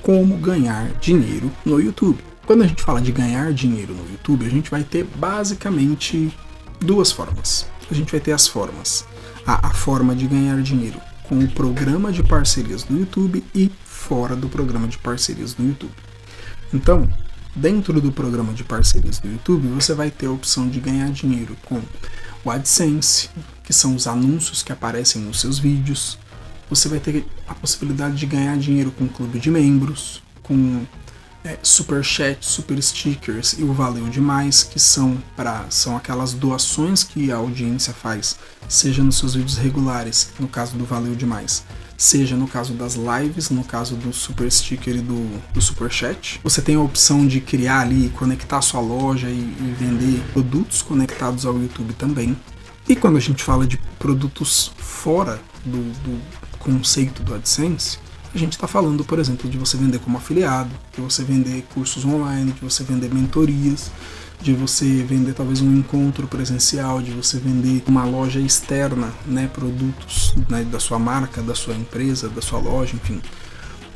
como ganhar dinheiro no YouTube. Quando a gente fala de ganhar dinheiro no YouTube, a gente vai ter basicamente duas formas. A gente vai ter as formas. A forma de ganhar dinheiro com o programa de parcerias do YouTube e fora do programa de parcerias do YouTube. Então, dentro do programa de parcerias do YouTube, você vai ter a opção de ganhar dinheiro com o AdSense, que são os anúncios que aparecem nos seus vídeos. Você vai ter a possibilidade de ganhar dinheiro com o clube de membros, com super chat, super stickers e o Valeu Demais, que são aquelas doações que a audiência faz, seja nos seus vídeos regulares, no caso do Valeu Demais, seja no caso das lives, no caso do super sticker e do super chat. Você tem a opção de criar ali, conectar a sua loja e vender produtos conectados ao YouTube também. E quando a gente fala de produtos fora do conceito do AdSense, a gente está falando, por exemplo, de você vender como afiliado, de você vender cursos online, de você vender mentorias, de você vender talvez um encontro presencial, de você vender uma loja externa, né, produtos, né, da sua marca, da sua empresa, da sua loja, enfim.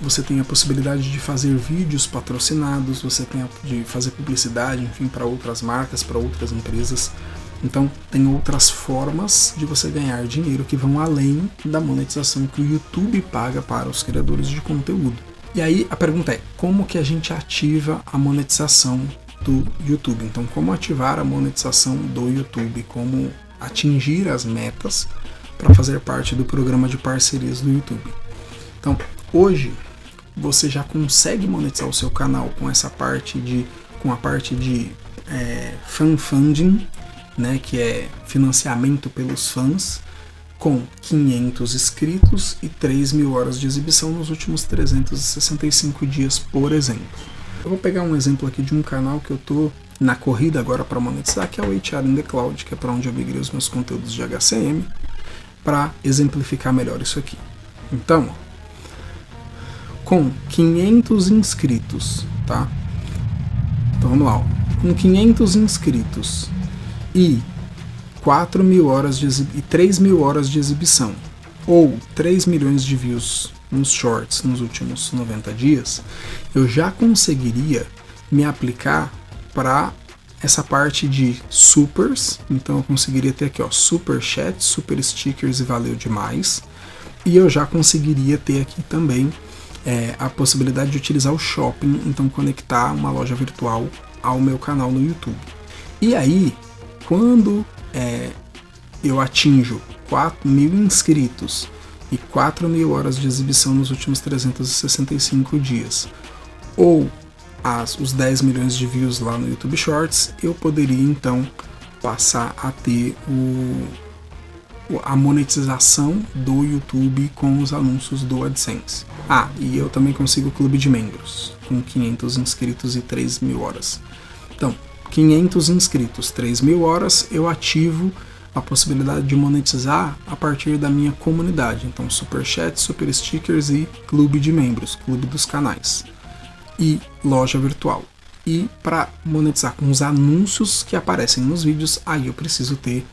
Você tem a possibilidade de fazer vídeos patrocinados, você tem de fazer publicidade, enfim, para outras marcas, para outras empresas. Então, tem outras formas de você ganhar dinheiro que vão além da monetização que o YouTube paga para os criadores de conteúdo. E aí a pergunta é, como que a gente ativa a monetização do YouTube? Então, como ativar a monetização do YouTube? Como atingir as metas para fazer parte do programa de parcerias do YouTube? Então, hoje você já consegue monetizar o seu canal com a parte de fan funding, né, que é financiamento pelos fãs, com 500 inscritos e 3.000 horas de exibição nos últimos 365 dias, por exemplo. Eu vou pegar um exemplo aqui de um canal que eu tô na corrida agora para monetizar, que é o HR in the Cloud, que é para onde eu migrei os meus conteúdos de HCM, para exemplificar melhor isso aqui. Então, com 500 inscritos, tá? Então vamos lá, com 500 inscritos e 4.000 horas e 3.000 horas de exibição, ou 3 milhões de views nos shorts nos últimos 90 dias, eu já conseguiria me aplicar para essa parte de supers. Então eu conseguiria ter aqui, ó, super chat, super stickers e Valeu Demais, e eu já conseguiria ter aqui também a possibilidade de utilizar o shopping, então conectar uma loja virtual ao meu canal no YouTube. E aí, quando eu atinjo 4.000 inscritos e 4.000 horas de exibição nos últimos 365 dias, ou os 10 milhões de views lá no YouTube Shorts, eu poderia então passar a ter a monetização do YouTube com os anúncios do AdSense. E eu também consigo o clube de membros, com 500 inscritos e 3.000 horas. Então, 500 inscritos, 3.000 horas, eu ativo a possibilidade de monetizar a partir da minha comunidade. Então, super chat, super stickers e clube de membros, clube dos canais e loja virtual. E para monetizar com os anúncios que aparecem nos vídeos, aí eu preciso ter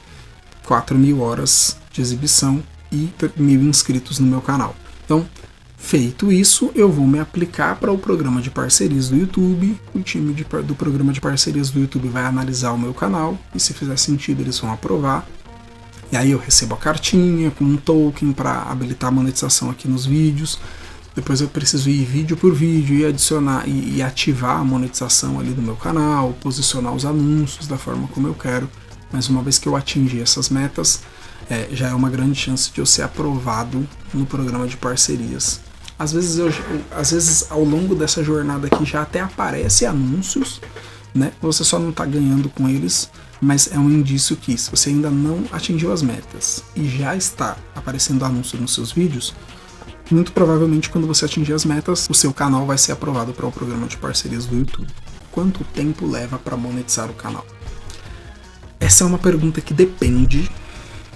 4.000 horas de exibição e 1.000 inscritos no meu canal. Então, feito isso, eu vou me aplicar para o programa de parcerias do YouTube. O time do programa de parcerias do YouTube vai analisar o meu canal e, se fizer sentido, eles vão aprovar. E aí eu recebo a cartinha com um token para habilitar a monetização aqui nos vídeos. Depois eu preciso ir vídeo por vídeo e adicionar e ativar a monetização ali do meu canal, posicionar os anúncios da forma como eu quero. Mas uma vez que eu atingir essas metas, já é uma grande chance de eu ser aprovado no programa de parcerias. Às vezes ao longo dessa jornada aqui já até aparece anúncios, né? Você só não está ganhando com eles, mas é um indício que, se você ainda não atingiu as metas e já está aparecendo anúncio nos seus vídeos, muito provavelmente quando você atingir as metas, o seu canal vai ser aprovado para o programa de parcerias do YouTube. Quanto tempo leva para monetizar o canal? Essa é uma pergunta que depende.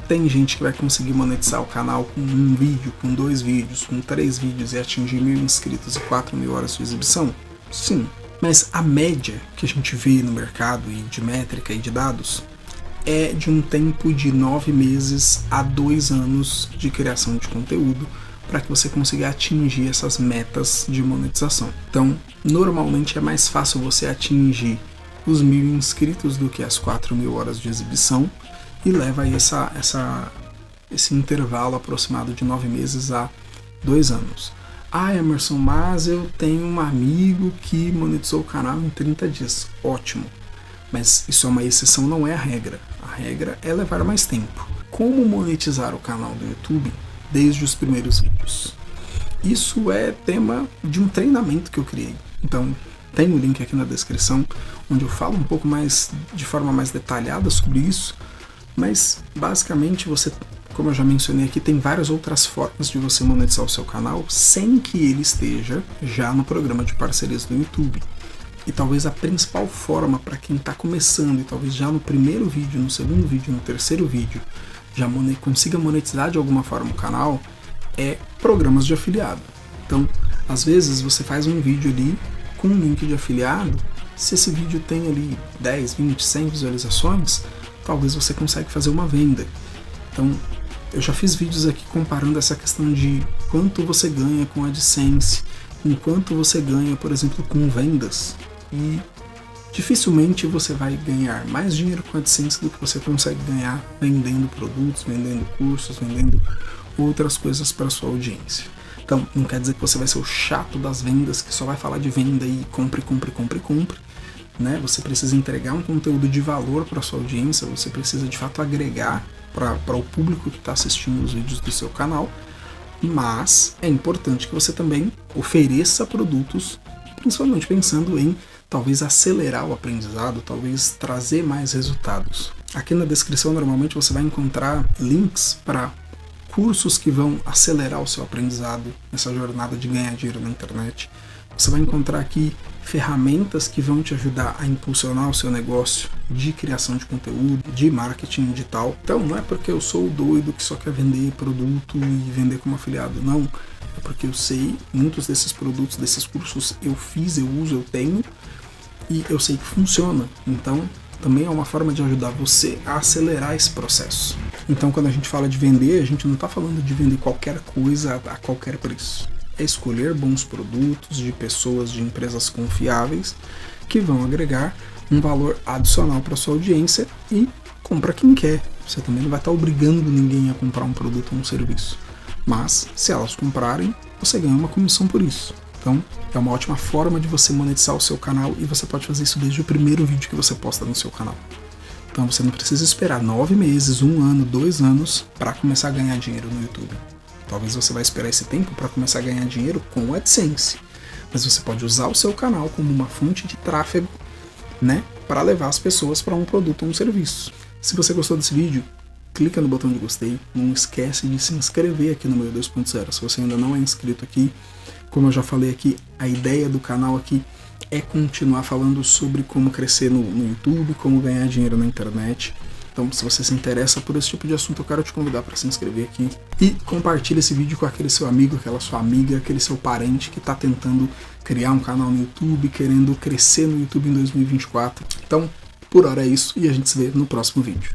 Tem gente que vai conseguir monetizar o canal com um vídeo, com 2 vídeos, com 3 vídeos e atingir 1.000 inscritos e 4.000 horas de exibição? Sim. Mas a média que a gente vê no mercado e de métrica e de dados é de um tempo de 9 meses a 2 anos de criação de conteúdo para que você consiga atingir essas metas de monetização. Então, normalmente é mais fácil você atingir os 1.000 inscritos do que as 4.000 horas de exibição, e leva aí esse intervalo aproximado de 9 meses a 2 anos. Ah, Emerson, mas eu tenho um amigo que monetizou o canal em 30 dias. Ótimo. Mas isso é uma exceção, não é a regra. A regra é levar mais tempo. Como monetizar o canal do YouTube desde os primeiros vídeos? Isso é tema de um treinamento que eu criei. Então, tem um link aqui na descrição, onde eu falo um pouco mais, de forma mais detalhada sobre isso. Mas, basicamente, você, como eu já mencionei aqui, tem várias outras formas de você monetizar o seu canal sem que ele esteja já no programa de parcerias do YouTube. E talvez a principal forma para quem está começando, e talvez já no primeiro vídeo, no segundo vídeo, no terceiro vídeo, já consiga monetizar de alguma forma o canal, é programas de afiliado. Então, às vezes você faz um vídeo ali com um link de afiliado, se esse vídeo tem ali 10, 20, 100 visualizações, talvez você consiga fazer uma venda. Então, eu já fiz vídeos aqui comparando essa questão de quanto você ganha com AdSense, enquanto você ganha, por exemplo, com vendas. E dificilmente você vai ganhar mais dinheiro com AdSense do que você consegue ganhar vendendo produtos, vendendo cursos, vendendo outras coisas para a sua audiência. Então, não quer dizer que você vai ser o chato das vendas, que só vai falar de venda e compre, compre, compre, compre. Né? Você precisa entregar um conteúdo de valor para a sua audiência, você precisa de fato agregar para o público que está assistindo os vídeos do seu canal, mas é importante que você também ofereça produtos, principalmente pensando em talvez acelerar o aprendizado, talvez trazer mais resultados. Aqui na descrição normalmente você vai encontrar links para cursos que vão acelerar o seu aprendizado nessa jornada de ganhar dinheiro na internet. Você vai encontrar aqui ferramentas que vão te ajudar a impulsionar o seu negócio de criação de conteúdo, de marketing digital. Então não é porque eu sou o doido que só quer vender produto e vender como afiliado, não. É porque eu sei, muitos desses produtos, desses cursos eu fiz, eu uso, eu tenho, e eu sei que funciona. Então também é uma forma de ajudar você a acelerar esse processo. Então quando a gente fala de vender, a gente não está falando de vender qualquer coisa a qualquer preço. É escolher bons produtos de pessoas, de empresas confiáveis que vão agregar um valor adicional para sua audiência, e compra quem quer. Você também não vai estar obrigando ninguém a comprar um produto ou um serviço. Mas, se elas comprarem, você ganha uma comissão por isso. Então, é uma ótima forma de você monetizar o seu canal, e você pode fazer isso desde o primeiro vídeo que você posta no seu canal. Então, você não precisa esperar 9 meses, 1 ano, 2 anos para começar a ganhar dinheiro no YouTube. Talvez você vai esperar esse tempo para começar a ganhar dinheiro com o AdSense, mas você pode usar o seu canal como uma fonte de tráfego, né, para levar as pessoas para um produto ou um serviço. Se você gostou desse vídeo, clica no botão de gostei, não esquece de se inscrever aqui no Meio 2.0 se você ainda não é inscrito aqui. Como eu já falei aqui, a ideia do canal aqui é continuar falando sobre como crescer no YouTube, como ganhar dinheiro na internet. Então, se você se interessa por esse tipo de assunto, eu quero te convidar para se inscrever aqui e compartilhe esse vídeo com aquele seu amigo, aquela sua amiga, aquele seu parente que está tentando criar um canal no YouTube, querendo crescer no YouTube em 2024. Então, por hora é isso, e a gente se vê no próximo vídeo.